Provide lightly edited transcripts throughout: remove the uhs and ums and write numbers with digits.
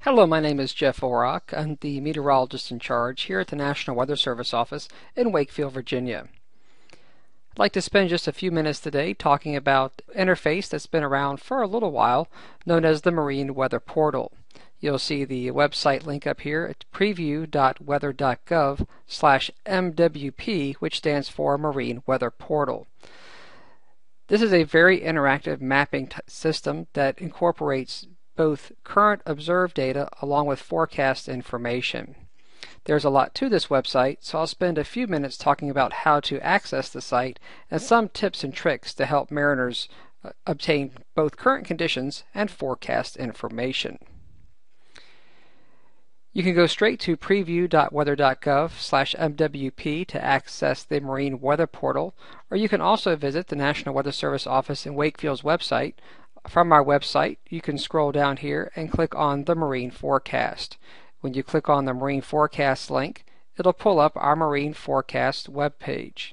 Hello, my name is Jeff Orrock. I'm the meteorologist in charge here at the National Weather Service office in Wakefield, Virginia. I'd like to spend just a few minutes today talking about an interface that's been around for a little while, known as the Marine Weather Portal. You'll see the website link up here at preview.weather.gov/MWP, which stands for Marine Weather Portal. This is a very interactive mapping system that incorporates both current observed data along with forecast information. There's a lot to this website, so I'll spend a few minutes talking about how to access the site and some tips and tricks to help mariners obtain both current conditions and forecast information. You can go straight to preview.weather.gov/MWP to access the Marine Weather Portal, or you can also visit the National Weather Service office in Wakefield's website. From our website, you can scroll down here and click on the Marine Forecast. When you click on the Marine Forecast link, it'll pull up our Marine Forecast webpage.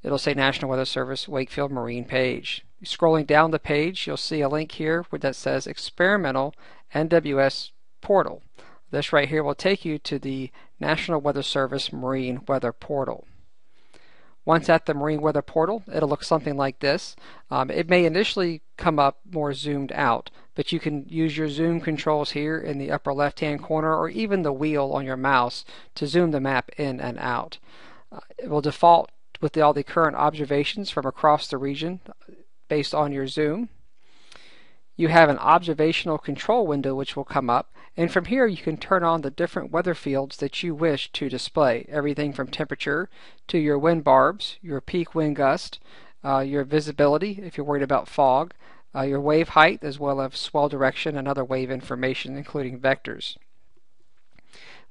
It'll say National Weather Service Wakefield Marine page. Scrolling down the page, you'll see a link here that says Experimental NWS Portal. This right here will take you to the National Weather Service Marine Weather Portal. Once at the Marine Weather Portal, it'll look something like this. It may initially come up more zoomed out, but you can use your zoom controls here in the upper left-hand corner or even the wheel on your mouse to zoom the map in and out. It will default with all the current observations from across the region based on your zoom. You have an observational control window which will come up, and from here you can turn on the different weather fields that you wish to display. Everything from temperature to your wind barbs, your peak wind gust, your visibility if you're worried about fog, your wave height, as well as swell direction and other wave information including vectors.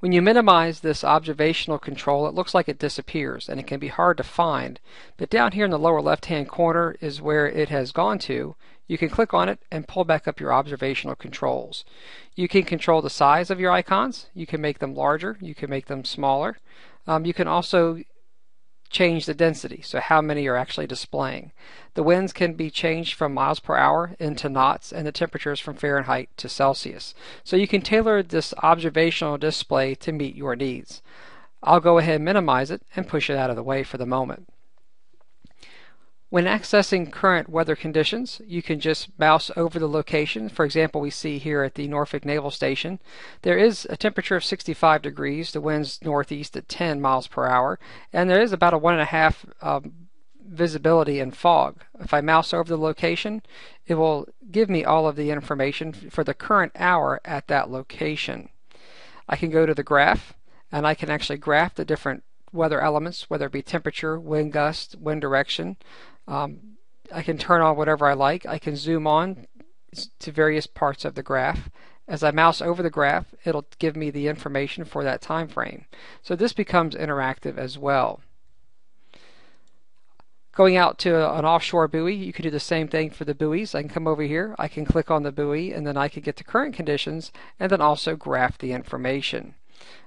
When you minimize this observational control, it looks like it disappears and it can be hard to find, but down here in the lower left hand corner is where it has gone to. You can click on it and pull back up your observational controls. You can control the size of your icons. You can make them larger, you can make them smaller. You can also change the density, so how many are actually displaying. The winds can be changed from miles per hour into knots, and the temperatures from Fahrenheit to Celsius. So you can tailor this observational display to meet your needs. I'll go ahead and minimize it and push it out of the way for the moment. When accessing current weather conditions, you can just mouse over the location. For example, we see here at the Norfolk Naval Station, there is a temperature of 65 degrees, the wind's northeast at 10 miles per hour, and there is about a 1.5 visibility and fog. If I mouse over the location, it will give me all of the information for the current hour at that location. I can go to the graph, and I can actually graph the different weather elements, whether it be temperature, wind gust, wind direction. I can turn on whatever I like. I can zoom on to various parts of the graph. As I mouse over the graph, it'll give me the information for that time frame. So this becomes interactive as well. Going out to an offshore buoy, you can do the same thing for the buoys. I can come over here, I can click on the buoy, and then I can get the current conditions and then also graph the information.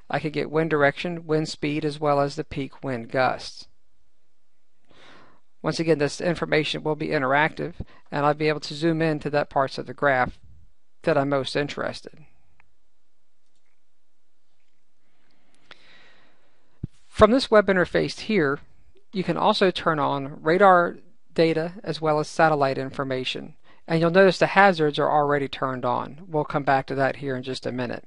I could get wind direction, wind speed, as well as the peak wind gusts. Once again, this information will be interactive, and I'll be able to zoom in to that parts of the graph that I'm most interested. From this web interface here, you can also turn on radar data as well as satellite information. And you'll notice the hazards are already turned on. We'll come back to that here in just a minute.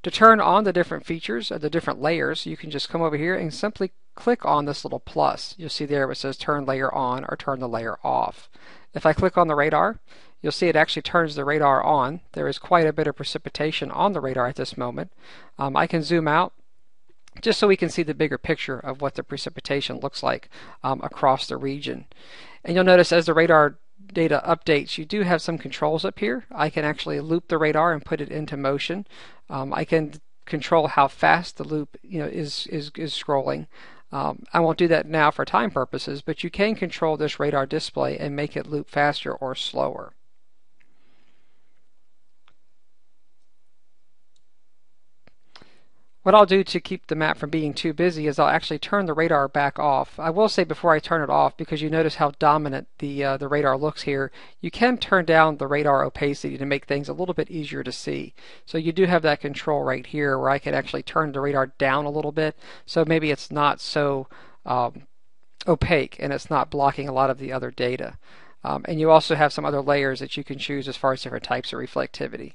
To turn on the different features of the different layers, you can just come over here and simply click on this little plus. You'll see there it says turn layer on or turn the layer off. If I click on the radar, you'll see it actually turns the radar on. There is quite a bit of precipitation on the radar at this moment. I can zoom out just so we can see the bigger picture of what the precipitation looks like across the region. And you'll notice as the radar data updates, you do have some controls up here. I can actually loop the radar and put it into motion. I can control how fast the loop is scrolling. I won't do that now for time purposes, but you can control this radar display and make it loop faster or slower. What I'll do to keep the map from being too busy is I'll actually turn the radar back off. I will say before I turn it off, because you notice how dominant the radar looks here, you can turn down the radar opacity to make things a little bit easier to see. So you do have that control right here where I can actually turn the radar down a little bit, so maybe it's not so opaque and it's not blocking a lot of the other data. And you also have some other layers that you can choose as far as different types of reflectivity.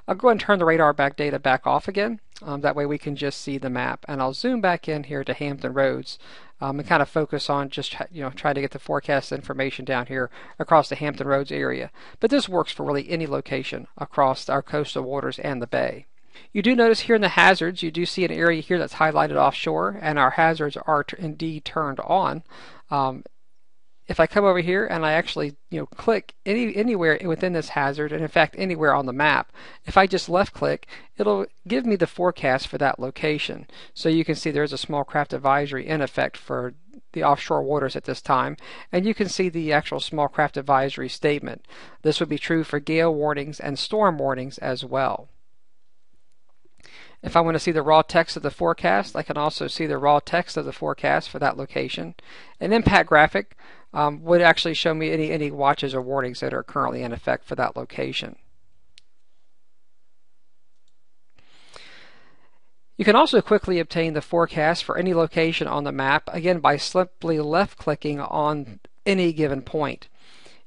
I'll go ahead and turn the radar data back off again. That way we can just see the map. And I'll zoom back in here to Hampton Roads and kind of focus on just trying to get the forecast information down here across the Hampton Roads area. But this works for really any location across our coastal waters and the bay. You do notice here in the hazards, you do see an area here that's highlighted offshore, and our hazards are indeed turned on. If I come over here and I actually click anywhere within this hazard, and in fact anywhere on the map, if I just left click, it'll give me the forecast for that location. So you can see there's a small craft advisory in effect for the offshore waters at this time, and you can see the actual small craft advisory statement. This would be true for gale warnings and storm warnings as well. If I want to see the raw text of the forecast, I can also see the raw text of the forecast for that location. An impact graphic would actually show me any watches or warnings that are currently in effect for that location. You can also quickly obtain the forecast for any location on the map, again by simply left-clicking on any given point.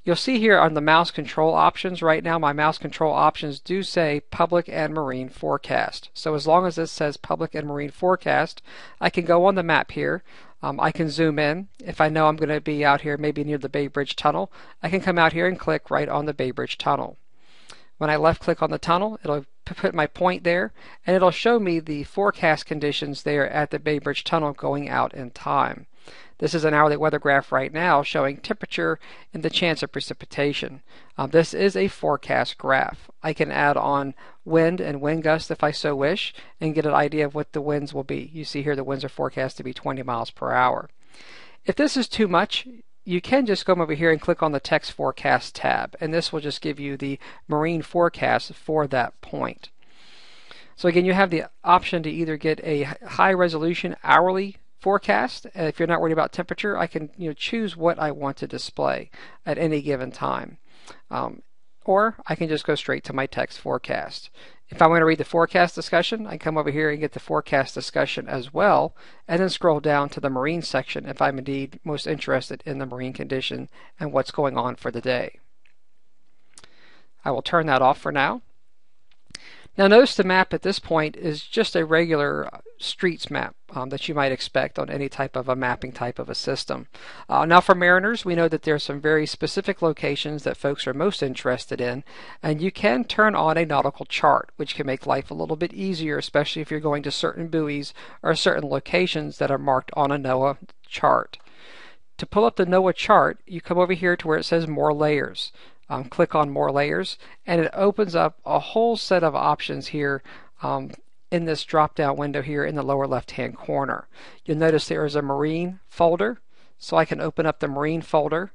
You'll see here on the mouse control options, right now my mouse control options do say public and marine forecast. So as long as this says public and marine forecast, I can go on the map here. I can zoom in. If I know I'm going to be out here maybe near the Bay Bridge Tunnel, I can come out here and click right on the Bay Bridge Tunnel. When I left click on the tunnel, it'll put my point there, and it'll show me the forecast conditions there at the Bay Bridge Tunnel going out in time. This is an hourly weather graph right now showing temperature and the chance of precipitation. This is a forecast graph. I can add on wind and wind gusts if I so wish and get an idea of what the winds will be. You see here the winds are forecast to be 20 miles per hour. If this is too much, you can just come over here and click on the text forecast tab, and this will just give you the marine forecast for that point. So again, you have the option to either get a high resolution hourly forecast. If you're not worried about temperature, I can choose what I want to display at any given time. Or I can just go straight to my text forecast. If I want to read the forecast discussion, I come over here and get the forecast discussion as well, and then scroll down to the marine section if I'm indeed most interested in the marine condition and what's going on for the day. I will turn that off for now. Now notice the map at this point is just a regular streets map that you might expect on any type of a mapping type of a system. Now for mariners, we know that there are some very specific locations that folks are most interested in, and you can turn on a nautical chart, which can make life a little bit easier, especially if you're going to certain buoys or certain locations that are marked on a NOAA chart. To pull up the NOAA chart, you come over here to where it says More Layers. Click on More Layers, and it opens up a whole set of options here in this drop-down window here in the lower left-hand corner. You'll notice there is a marine folder, so I can open up the marine folder.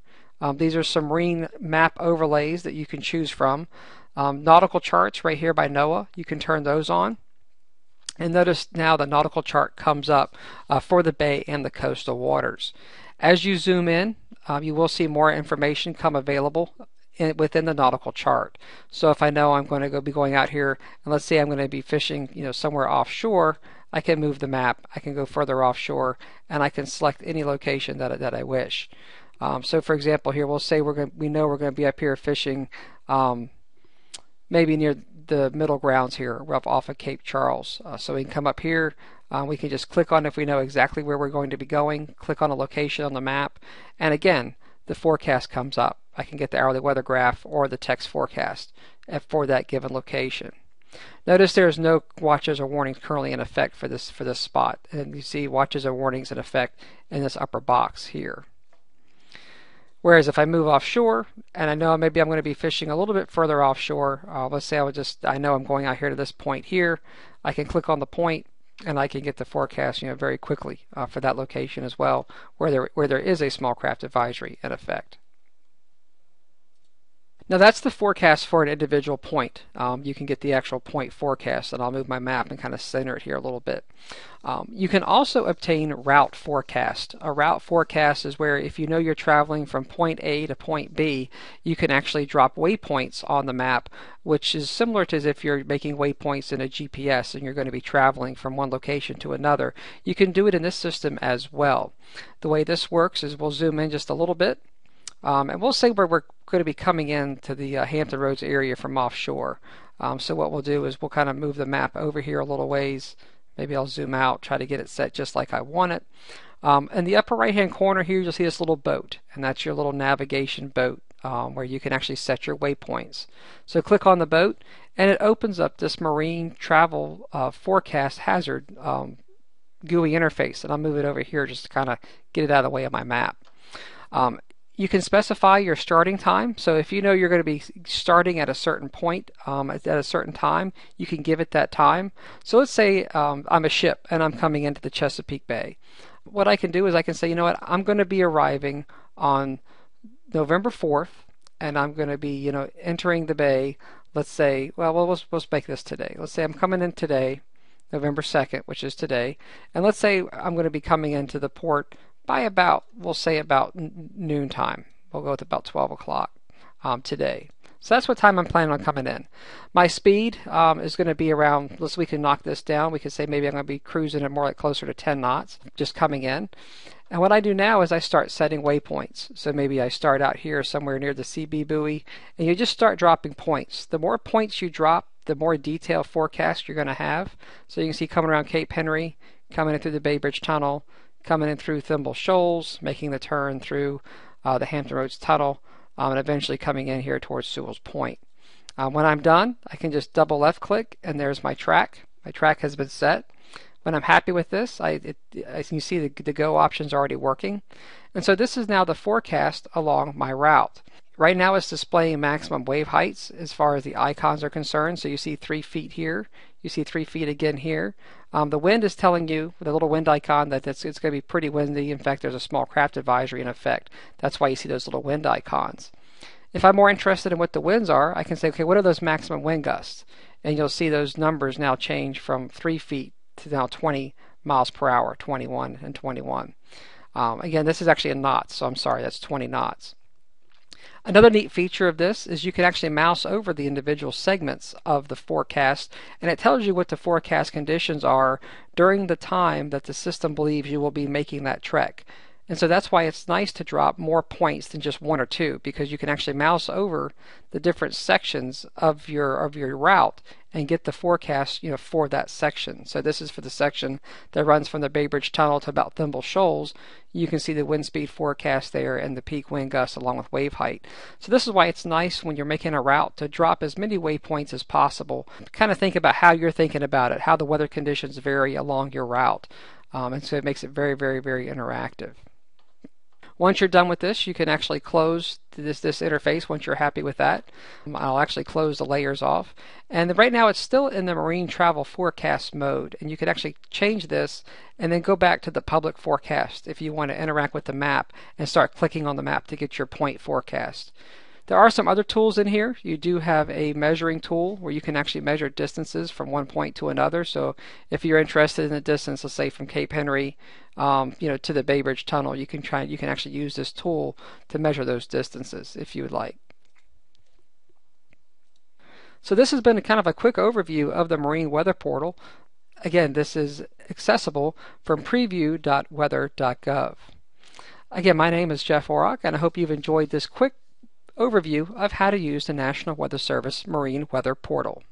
These are some marine map overlays that you can choose from. Nautical charts right here by NOAA, you can turn those on. And notice now the nautical chart comes up for the bay and the coastal waters. As you zoom in, you will see more information come available within the nautical chart. So if I know I'm going to be going out here, and let's say I'm going to be fishing somewhere offshore, I can move the map, I can go further offshore, and I can select any location that I wish. So for example here, we'll say we know we're going to be up here fishing maybe near the middle grounds here, up off of Cape Charles. So we can come up here, we can just click on if we know exactly where we're going to be going, click on a location on the map, and again, the forecast comes up. I can get the hourly weather graph or the text forecast for that given location. Notice there's no watches or warnings currently in effect for this spot, and you see watches or warnings in effect in this upper box here. Whereas if I move offshore and I know maybe I'm going to be fishing a little bit further offshore, let's say I know I'm going out here to this point here, I can click on the point and I can get the forecast very quickly for that location as well, where there is a small craft advisory in effect. Now that's the forecast for an individual point. You can get the actual point forecast, and I'll move my map and kind of center it here a little bit. You can also obtain route forecast. A route forecast is where if you know you're traveling from point A to point B, you can actually drop waypoints on the map, which is similar to as if you're making waypoints in a GPS and you're going to be traveling from one location to another. You can do it in this system as well. The way this works is we'll zoom in just a little bit. And we'll say where we're going to be coming into the Hampton Roads area from offshore. So what we'll do is we'll kind of move the map over here a little ways. Maybe I'll zoom out, try to get it set just like I want it. In the upper right hand corner here, you'll see this little boat, and that's your little navigation boat where you can actually set your waypoints. So click on the boat, and it opens up this marine travel forecast hazard GUI interface. And I'll move it over here just to kind of get it out of the way of my map. You can specify your starting time. So if you know you're going to be starting at a certain point at a certain time, you can give it that time. So let's say I'm a ship and I'm coming into the Chesapeake Bay. What I can do is I can say, you know what, I'm going to be arriving on November 4th, and I'm going to be, entering the bay. Let's say, let's make this today. Let's say I'm coming in today, November 2nd, which is today, and let's say I'm going to be coming into the port by we'll say about noon time. We'll go with about 12 o'clock today. So that's what time I'm planning on coming in. My speed is going to be around, we can knock this down. We could say maybe I'm going to be cruising at more like closer to 10 knots, just coming in. And what I do now is I start setting waypoints. So maybe I start out here somewhere near the CB buoy, and you just start dropping points. The more points you drop, the more detailed forecast you're going to have. So you can see coming around Cape Henry, coming in through the Bay Bridge Tunnel, coming in through Thimble Shoals, making the turn through the Hampton Roads Tunnel, and eventually coming in here towards Sewell's Point. When I'm done, I can just double left click, and there's my track. My track has been set. When I'm happy with this, as you see, the go options are already working. And so this is now the forecast along my route. Right now it's displaying maximum wave heights as far as the icons are concerned. So you see 3 feet here. You see 3 feet again here. The wind is telling you, with a little wind icon, that it's going to be pretty windy. In fact, there's a small craft advisory in effect. That's why you see those little wind icons. If I'm more interested in what the winds are, I can say, okay, what are those maximum wind gusts? And you'll see those numbers now change from 3 feet to now 20 miles per hour, 21 and 21. Again, this is actually in knots, so I'm sorry, that's 20 knots. Another neat feature of this is you can actually mouse over the individual segments of the forecast, and it tells you what the forecast conditions are during the time that the system believes you will be making that trek. And so that's why it's nice to drop more points than just 1 or 2, because you can actually mouse over the different sections of your route and get the forecast for that section. So this is for the section that runs from the Bay Bridge Tunnel to about Thimble Shoals. You can see the wind speed forecast there and the peak wind gusts along with wave height. So this is why it's nice when you're making a route to drop as many waypoints as possible. Kind of think about how you're thinking about it, how the weather conditions vary along your route. And so it makes it very, very, very interactive. Once you're done with this, you can actually close this interface once you're happy with that. I'll actually close the layers off. And right now it's still in the marine travel forecast mode. And you can actually change this and then go back to the public forecast if you want to interact with the map and start clicking on the map to get your point forecast. There are some other tools in here. You do have a measuring tool where you can actually measure distances from one point to another. So if you're interested in the distance, let's say from Cape Henry, to the Bay Bridge Tunnel, you can actually use this tool to measure those distances if you would like. So this has been kind of a quick overview of the Marine Weather Portal. Again, this is accessible from preview.weather.gov. Again, my name is Jeff Orrock, and I hope you've enjoyed this quick overview of how to use the National Weather Service Marine Weather Portal.